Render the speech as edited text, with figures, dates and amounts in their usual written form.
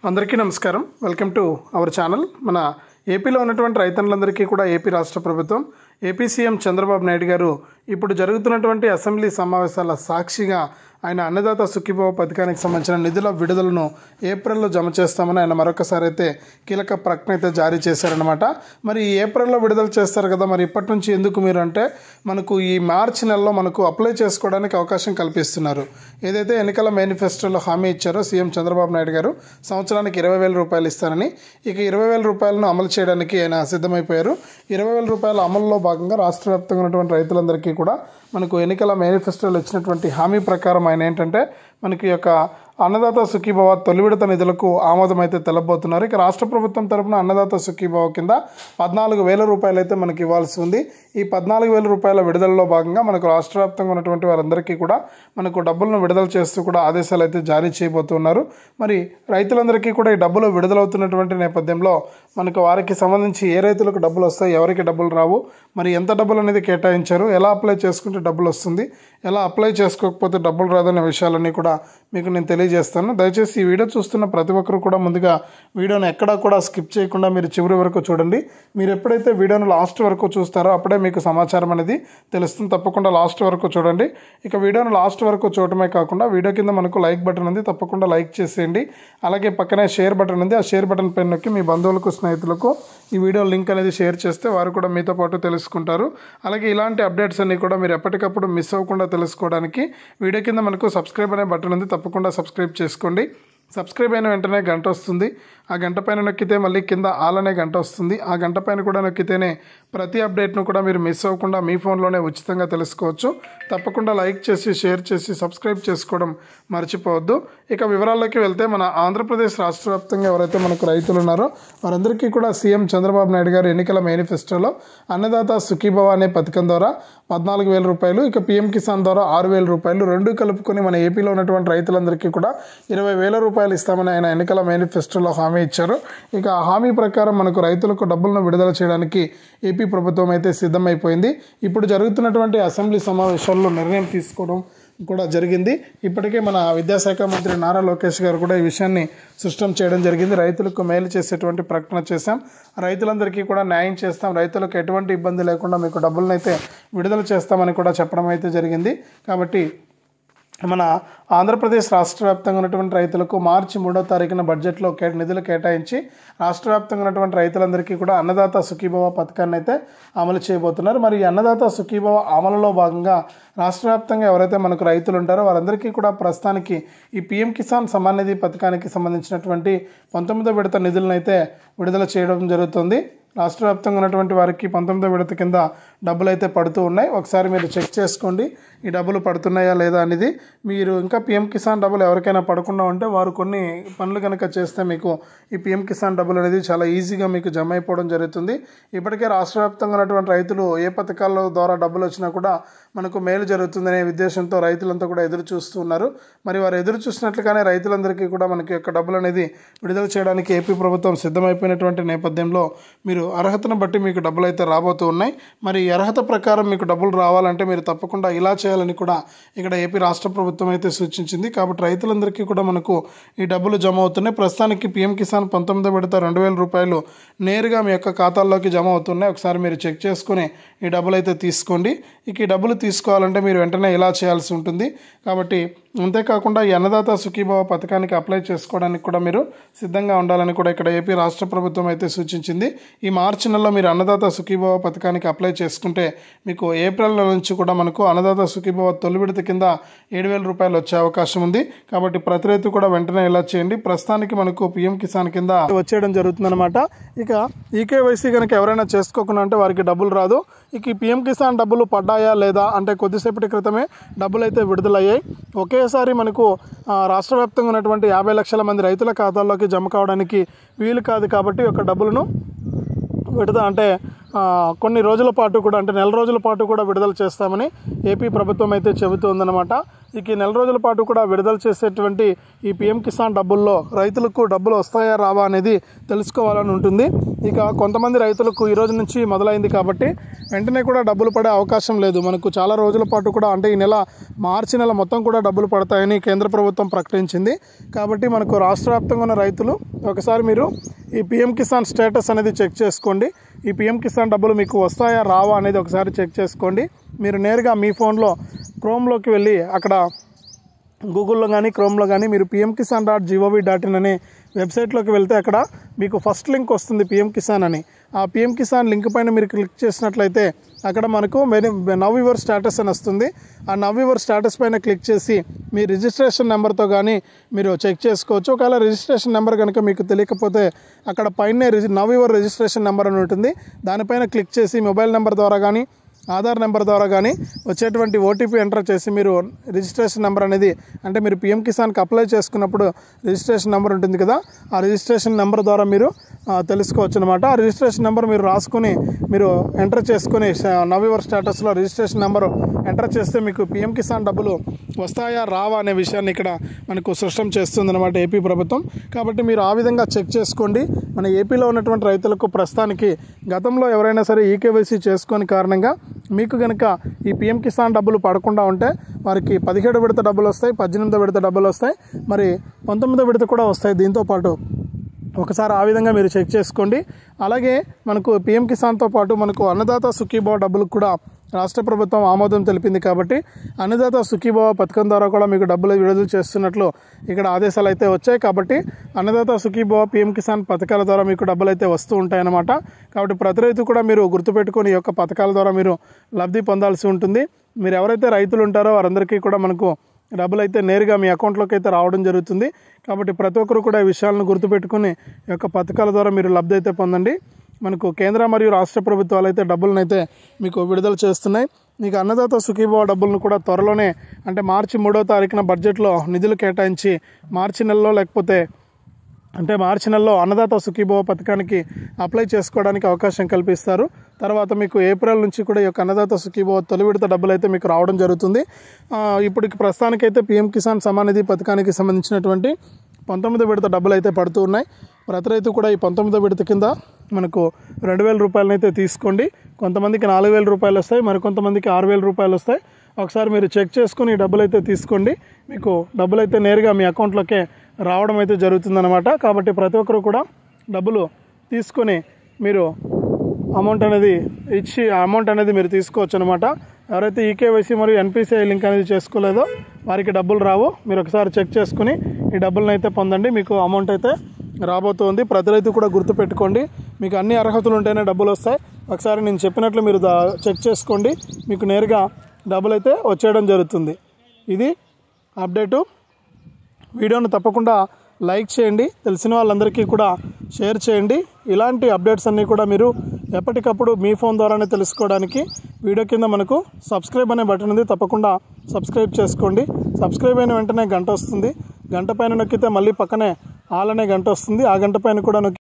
అందరికీ నమస్కారం. Welcome to our channel. మన ఏపీలో ఉన్నటువంటి రైతన్నులందరికీ కూడా ఏపీ రాష్ట్ర ప్రభుత్వం ఏపీ సీఎం చంద్రబాబు నాయుడు గారు ఇప్పుడు జరుగుతున్నటువంటి అసెంబ్లీ సమావేశాల సాక్షిగా ఆయన అన్నదాత సుఖీభవ పథకానికి సంబంధించిన నిధుల విడుదలను ఏప్రిల్లో జమ చేస్తామని ఆయన మరొకసారి అయితే కీలక ప్రకటన అయితే జారీ చేశారనమాట. మరి ఏప్రిల్లో విడుదల చేస్తారు కదా, మరి ఇప్పటి నుంచి ఎందుకు మీరు అంటే మనకు ఈ మార్చి నెలలో మనకు అప్లై చేసుకోవడానికి అవకాశం కల్పిస్తున్నారు. ఏదైతే ఎన్నికల మేనిఫెస్టోలో హామీ ఇచ్చారో సీఎం చంద్రబాబు నాయుడు గారు సంవత్సరానికి 20,000 రూపాయలు ఇస్తారని, ఇక 20,000 రూపాయలను అమలు చేయడానికి ఆయన సిద్ధమైపోయారు. 20,000 రూపాయల అమలులో భాగంగా రాష్ట్ర వ్యాప్తంగా ఉన్నటువంటి రైతులందరికీ కూడా మనకు ఎన్నికల మేనిఫెస్టోలో ఇచ్చినటువంటి హామీ ప్రకారం ఆయన ఏంటంటే మనకి యొక్క అన్నదాత సుఖీభవ తొలి విడత నిధులకు ఆమోదం అయితే తెలబోతున్నారు. ఇక రాష్ట్ర ప్రభుత్వం తరపున అన్నదాత సుఖీభవ కింద 14,000 రూపాయలు అయితే మనకి ఇవ్వాల్సి ఉంది. ఈ 14,000 రూపాయల విడుదలలో భాగంగా మనకు రాష్ట్ర వ్యాప్తంగా ఉన్నటువంటి వారందరికీ కూడా మనకు డబ్బులను విడుదల చేస్తూ కూడా ఆదేశాలు అయితే జారీ చేయబోతున్నారు. మరి రైతులందరికీ కూడా ఈ డబ్బులు విడుదలవుతున్నటువంటి నేపథ్యంలో మనకు వారికి సంబంధించి ఏ రైతులకు డబ్బులు వస్తాయి, ఎవరికి డబ్బులు రావు, మరి ఎంత డబ్బులు అనేది కేటాయించారు, ఎలా అప్లై చేసుకుంటే డబ్బులు వస్తుంది, ఎలా అప్లై చేసుకోకపోతే డబ్బులు రాదనే విషయాలన్నీ కూడా మీకు నేను తెలియజేస్తాను. దయచేసి ఈ వీడియో చూస్తున్న ప్రతి ఒక్కరు కూడా ముందుగా వీడియోని ఎక్కడా కూడా స్కిప్ చేయకుండా మీరు చివరి వరకు చూడండి. మీరు ఎప్పుడైతే వీడియోను లాస్ట్ వరకు చూస్తారో అప్పుడే మీకు సమాచారం అనేది తెలుస్తుంది. తప్పకుండా లాస్ట్ వరకు చూడండి. ఇక వీడియోను లాస్ట్ వరకు చూడటమే కాకుండా వీడియో కింద మనకు లైక్ బటన్ ఉంది, తప్పకుండా లైక్ చేసేయండి. అలాగే పక్కనే షేర్ బటన్ ఉంది, ఆ షేర్ బటన్ పైన నొక్కి మీ బంధువులకు స్నేహితులకు ఈ వీడియో లింక్ అనేది షేర్ చేస్తే వారు కూడా మీతో పాటు తెలుసుకుంటారు. అలాగే ఇలాంటి అప్డేట్స్ అన్నీ కూడా మీరు ఎప్పటికప్పుడు మిస్ అవ్వకుండా తెలుసుకోవడానికి వీడియో కింద మనకు సబ్స్క్రైబ్ అనే బటన్ ఉంది, తప్పకుండా సబ్స్క్రైబ్ చేసుకోండి. సబ్స్క్రైబ్ అయిన వెంటనే గంట వస్తుంది, ఆ గంట పైన నొక్కితే మళ్ళీ కింద ఆల్ అనే గంట వస్తుంది. ఆ గంట పైన కూడా నొక్కితేనే ప్రతి అప్డేట్ను కూడా మీరు మిస్ అవ్వకుండా మీ ఫోన్లోనే ఉచితంగా తెలుసుకోవచ్చు. తప్పకుండా లైక్ చేసి షేర్ చేసి సబ్స్క్రైబ్ చేసుకోవడం మర్చిపోవద్దు. ఇక వివరాల్లోకి వెళ్తే మన ఆంధ్రప్రదేశ్ రాష్ట్ర వ్యాప్తంగా ఎవరైతే మనకు రైతులు ఉన్నారో వారందరికీ కూడా సీఎం చంద్రబాబు నాయుడు గారు ఎన్నికల మేనిఫెస్టోలో అన్నదాత సుఖీభవ అనే పథకం ద్వారా 14,000 రూపాయలు, ఇక పీఎం కిసాన్ ద్వారా 6,000 రూపాయలు రెండు కలుపుకొని మన ఏపీలో ఉన్నటువంటి రైతులందరికీ కూడా 20,000 రూపాయలు ఇస్తామని ఆయన ఎన్నికల మేనిఫెస్టోలో హామీ ఇచ్చారు. ఇక ఆ హామీ ప్రకారం మనకు రైతులకు డబ్బులను విడుదల చేయడానికి ఏపీ ప్రభుత్వం అయితే సిద్ధమైపోయింది. ఇప్పుడు జరుగుతున్నటువంటి అసెంబ్లీ సమావేశాల్లో నిర్ణయం తీసుకోవడం కూడా జరిగింది. ఇప్పటికే మన విద్యాశాఖ మంత్రి నారా లోకేష్ గారు కూడా ఈ విషయాన్ని స్పష్టం చేయడం జరిగింది. రైతులకు మేలు చేసేటువంటి ప్రకటన చేశాం, రైతులందరికీ కూడా న్యాయం చేస్తాం, రైతులకు ఎటువంటి ఇబ్బంది లేకుండా మీకు డబ్బులను అయితే విడుదల చేస్తామని కూడా చెప్పడం అయితే జరిగింది. కాబట్టి మన ఆంధ్రప్రదేశ్ రాష్ట్ర వ్యాప్తంగా ఉన్నటువంటి రైతులకు మార్చి 3వ తారీఖున బడ్జెట్లో నిధులు కేటాయించి రాష్ట్ర వ్యాప్తంగా ఉన్నటువంటి రైతులందరికీ కూడా అన్నదాత సుఖీభవ పథకాన్ని అయితే అమలు చేయబోతున్నారు. మరి ఈ అన్నదాత సుఖీభవ అమలులో భాగంగా రాష్ట్ర వ్యాప్తంగా ఎవరైతే మనకు రైతులు ఉంటారో వారందరికీ కూడా ప్రస్తుతానికి ఈ పీఎం కిసాన్ సమ్మాన్ నిధి పథకానికి సంబంధించినటువంటి 19వ విడత నిధులను అయితే విడుదల చేయడం జరుగుతుంది. రాష్ట్ర వ్యాప్తంగా ఉన్నటువంటి వారికి 19వ విడత కింద డబ్బులు అయితే పడుతూ ఉన్నాయి. ఒకసారి మీరు చెక్ చేసుకోండి ఈ డబ్బులు పడుతున్నాయా లేదా అనేది. మీరు ఇంకా పీఎం కిసాన్ డబ్బులు ఎవరికైనా పడకుండా ఉంటే వారు కొన్ని పనులు కనుక చేస్తే మీకు ఈ పీఎం కిసాన్ డబ్బులు అనేది చాలా ఈజీగా మీకు జమ అయిపోవడం జరుగుతుంది. ఇప్పటికే రాష్ట్ర వ్యాప్తంగా ఉన్నటువంటి రైతులు ఏ పథకాల ద్వారా డబ్బులు వచ్చినా కూడా మనకు మేలు జరుగుతుందనే ఉద్దేశంతో రైతులంతా కూడా ఎదురు చూస్తూ ఉన్నారు. మరి వారు ఎదురు చూసినట్లుగానే రైతులందరికీ కూడా మనకి యొక్క డబ్బులు అనేది విడుదల చేయడానికి ఏపీ ప్రభుత్వం సిద్ధమైపోయినటువంటి నేపథ్యంలో మీరు అర్హతను బట్టి మీకు డబ్బులు అయితే రాబోతూ ఉన్నాయి. మరి ఈ అర్హత ప్రకారం మీకు డబ్బులు రావాలంటే మీరు తప్పకుండా ఇలా చేయాలని కూడా ఇక్కడ ఏపీ రాష్ట్ర ప్రభుత్వం అయితే సూచించింది. కాబట్టి రైతులందరికీ కూడా మనకు ఈ డబ్బులు జమ అవుతున్నాయి. ప్రస్తుతానికి పీఎం కిసాన్ 19వ విడత 2,000 రూపాయలు నేరుగా మీ యొక్క ఖాతాల్లోకి జమ అవుతున్నాయి. ఒకసారి మీరు చెక్ చేసుకుని ఈ డబ్బులు అయితే తీసుకోండి. ఇక ఈ డబ్బులు తీసుకోవాలంటే మీరు వెంటనే ఇలా చేయాల్సి ఉంటుంది. కాబట్టి అంతేకాకుండా ఈ అన్నదాత సుఖీభవ పథకానికి అప్లై చేసుకోవడానికి కూడా మీరు సిద్ధంగా ఉండాలని కూడా ఇక్కడ ఏపీ రాష్ట్ర ప్రభుత్వం అయితే సూచించింది. ఈ మార్చి నెలలో మీరు అన్నదాత సుఖీభవ పథకానికి అప్లై చేసుకుంటే మీకు ఏప్రిల్ నెల నుంచి కూడా మనకు అన్నదాత సుఖీభవ తొలి విడత కింద 7,000 రూపాయలు వచ్చే అవకాశం ఉంది. కాబట్టి ప్రతి రైతు కూడా వెంటనే ఇలా చేయండి. ప్రస్తుతానికి మనకు పీఎం కిసాన్ కింద వచ్చేయడం జరుగుతుందన్నమాట. ఇక ఈకేవైసీ కనుక ఎవరైనా చేసుకోకుండా అంటే వారికి డబ్బులు రాదు. ఇక ఈ పీఎం కిసాన్ డబ్బులు పడ్డాయా లేదా అంటే కొద్దిసేపటి క్రితమే డబ్బులు అయితే విడుదలయ్యాయి. ఒకేసారి మనకు రాష్ట్ర వ్యాప్తంగా ఉన్నటువంటి 50 లక్షల మంది రైతుల ఖాతాల్లోకి జమ కావడానికి వీలు కాదు. కాబట్టి ఒక డబ్బులను అంటే కొన్ని రోజుల పాటు కూడా అంటే నెల రోజుల పాటు కూడా విడుదల చేస్తామని ఏపీ ప్రభుత్వం అయితే చెబుతోందన్నమాట. ఇక ఈ నెల రోజుల పాటు కూడా విడుదల చేసేటువంటి ఈ పీఎం కిసాన్ డబ్బుల్లో రైతులకు డబ్బులు వస్తాయా రావా అనేది తెలుసుకోవాలని ఉంటుంది. ఇక కొంతమంది రైతులకు ఈ రోజు నుంచి మొదలైంది కాబట్టి వెంటనే కూడా డబ్బులు పడే అవకాశం లేదు. మనకు చాలా రోజుల పాటు కూడా అంటే ఈ నెల మార్చి నెల మొత్తం కూడా డబ్బులు పడతాయని కేంద్ర ప్రభుత్వం ప్రకటించింది. కాబట్టి మనకు రాష్ట్ర వ్యాప్తంగా ఉన్న రైతులు ఒకసారి మీరు ఈ పిఎం కిసాన్ స్టేటస్ అనేది చెక్ చేసుకోండి. ఈ పిఎం కిసాన్ డబ్బులు మీకు వస్తాయా రావా అనేది ఒకసారి చెక్ చేసుకోండి. మీరు నేరుగా మీ ఫోన్లో క్రోమ్లోకి వెళ్ళి అక్కడ గూగుల్లో కానీ క్రోమ్లో కానీ మీరు pmkisan.gov.in అనే వెబ్సైట్లోకి వెళ్తే అక్కడ మీకు ఫస్ట్ లింక్ వస్తుంది పిఎం కిసాన్ అని. ఆ పిఎం కిసాన్ లింక్ పైన మీరు క్లిక్ చేసినట్లయితే అక్కడ మనకు నవ్ యువర్ స్టేటస్ అని వస్తుంది. ఆ నవ్ యువర్ స్టేటస్ పైన క్లిక్ చేసి మీ రిజిస్ట్రేషన్ నెంబర్తో కానీ మీరు చెక్ చేసుకోవచ్చు. ఒకవేళ రిజిస్ట్రేషన్ నెంబర్ కనుక మీకు తెలియకపోతే అక్కడ పైన నవ్ యువర్ రిజిస్ట్రేషన్ నెంబర్ అని ఉంటుంది. దానిపైన క్లిక్ చేసి మొబైల్ నెంబర్ ద్వారా కానీ ఆధార్ నెంబర్ ద్వారా కానీ వచ్చేటువంటి ఓటీపీ ఎంటర్ చేసి మీరు రిజిస్ట్రేషన్ నెంబర్ అనేది అంటే మీరు పిఎం కిసాన్కి అప్లై చేసుకున్నప్పుడు రిజిస్ట్రేషన్ నెంబర్ ఉంటుంది కదా, ఆ రిజిస్ట్రేషన్ నెంబర్ ద్వారా మీరు తెలుసుకోవచ్చు అనమాట. ఆ రిజిస్ట్రేషన్ నెంబర్ మీరు రాసుకుని మీరు ఎంటర్ చేసుకుని నవ్ యువర్ స్టేటస్లో రిజిస్ట్రేషన్ నెంబర్ ఎంటర్ చేస్తే మీకు పిఎం కిసాన్ డబ్బులు వస్తాయా రావా అనే విషయాన్ని ఇక్కడ మనకు స్పష్టం చేస్తుందన్నమాట ఏపీ ప్రభుత్వం. కాబట్టి మీరు ఆ విధంగా చెక్ చేసుకోండి. మన ఏపీలో ఉన్నటువంటి రైతులకు ప్రస్తుతానికి గతంలో ఎవరైనా సరే ఈకేవైసీ చేసుకొని కారణంగా మీకు కనుక ఈ పిఎం కిసాన్ డబ్బులు పడకుండా ఉంటే వారికి 17 విడత డబ్బులు వస్తాయి, 18 విడత డబ్బులు వస్తాయి, మరి 19 విడత కూడా వస్తాయి. దీంతోపాటు ఒకసారి ఆ విధంగా మీరు చెక్ చేసుకోండి. అలాగే మనకు పిఎం కిసాన్తో పాటు మనకు అన్నదాత సుఖీభవ డబ్బులకు కూడా రాష్ట్ర ప్రభుత్వం ఆమోదం తెలిపింది. కాబట్టి అన్నదాత సుఖీభవ పథకం ద్వారా కూడా మీకు డబ్బులు విడుదల చేస్తున్నట్లు ఇక్కడ ఆదేశాలు అయితే వచ్చాయి. కాబట్టి అన్నదాత సుఖీభవ పిఎం కిసాన్ పథకాల ద్వారా మీకు డబ్బులు అయితే వస్తూ ఉంటాయన్నమాట. కాబట్టి ప్రతి రైతు కూడా మీరు గుర్తుపెట్టుకుని ఈ యొక్క పథకాల ద్వారా మీరు లబ్ధి పొందాల్సి ఉంటుంది. మీరు ఎవరైతే రైతులు ఉంటారో వారందరికీ కూడా మనకు డబ్బులు అయితే నేరుగా మీ అకౌంట్లోకి అయితే రావడం జరుగుతుంది. కాబట్టి ప్రతి ఒక్కరు కూడా ఈ విషయాలను గుర్తుపెట్టుకుని ఈ యొక్క పథకాల ద్వారా మీరు లబ్ధి అయితే పొందండి. మనకు కేంద్ర మరియు రాష్ట్ర ప్రభుత్వాలు అయితే డబ్బులను అయితే మీకు విడుదల చేస్తున్నాయి. మీకు అన్నదాత సుఖీభవ డబ్బులను కూడా త్వరలోనే అంటే మార్చి 3వ తారీఖున బడ్జెట్లో నిధులు కేటాయించి మార్చి నెలలో అన్నదాత సుఖీభవ పథకానికి అప్లై చేసుకోవడానికి అవకాశం కల్పిస్తారు. తర్వాత మీకు ఏప్రిల్ నుంచి కూడా ఈ యొక్క అన్నదాత సుఖీభవ తొలి విడత డబ్బులు అయితే మీకు రావడం జరుగుతుంది. ఇప్పటికి ప్రస్తుతానికైతే పిఎం కిసాన్ సమాన్ నిధి పథకానికి సంబంధించినటువంటి 19 విడత డబ్బులు అయితే పడుతూ ఉన్నాయి. ప్రతి రైతు కూడా ఈ 19 విడత కింద మనకు 2,000 రూపాయలనైతే తీసుకోండి. కొంతమందికి 4,000 రూపాయలు వస్తాయి, మరికొంతమందికి 6,000 రూపాయలు వస్తాయి. ఒకసారి మీరు చెక్ చేసుకుని ఈ డబ్బులు అయితే తీసుకోండి. మీకు డబ్బులు అయితే నేరుగా మీ అకౌంట్లోకే రావడం అయితే జరుగుతుందన్నమాట. కాబట్టి ప్రతి ఒక్కరు కూడా డబ్బులు తీసుకొని మీరు అమౌంట్ అనేది మీరు తీసుకోవచ్చు అనమాట. ఎవరైతే ఈకేవైసీ మరియు ఎన్పిసిఐ లింక్ అనేది చేసుకోలేదో వారికి డబ్బులు రావు. మీరు ఒకసారి చెక్ చేసుకుని ఈ డబ్బులను అయితే పొందండి. మీకు అమౌంట్ అయితే రాబోతుంది. ప్రతి రైతు కూడా గుర్తుపెట్టుకోండి, మీకు అన్ని అర్హతలు ఉంటేనే డబ్బులు వస్తాయి. ఒకసారి నేను చెప్పినట్లు మీరు చెక్ చేసుకోండి, మీకు నేరుగా డబ్బులు అయితే వచ్చేయడం జరుగుతుంది. ఇది అప్డేటు. వీడియోను తప్పకుండా లైక్ చేయండి, తెలిసిన వాళ్ళందరికీ కూడా షేర్ చేయండి. ఇలాంటి అప్డేట్స్ అన్నీ కూడా మీరు ఎప్పటికప్పుడు మీ ఫోన్ ద్వారానే తెలుసుకోవడానికి వీడియో కింద మనకు సబ్స్క్రైబ్ అనే బటన్ ఉంది, తప్పకుండా సబ్స్క్రైబ్ చేసుకోండి. సబ్స్క్రైబ్ అయిన వెంటనే గంట వస్తుంది, గంట పైన నొక్కితే మళ్ళీ పక్కనే ఆల్ అనే గంట వస్తుంది. ఆ గంట పైన కూడా నొక్కి